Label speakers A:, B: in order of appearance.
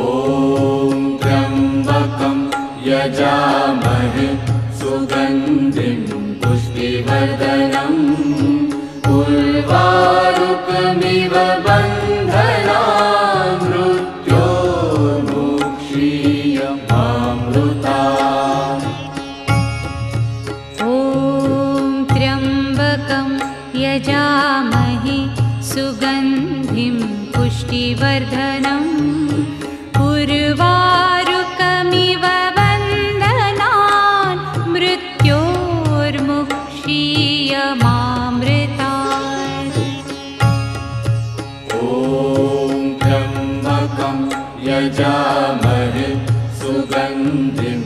A: ॐ त्र्यम्बकं यजामहे सुगन्धिं पुष्टिवर्धनम् उर्वारुकमिव बन्धनान् मृत्योर्मुक्षीयमामृतात्।
B: ॐ त्र्यम्बकं यजामहे सुगन्धिं पुष्टिवर्धनम् उर्वारुकमिव बन्धनान् मृत्योर्मुक्षीयमामृतात्।
A: ॐ त्र्यम्बकं यजामहे सुगन्धिं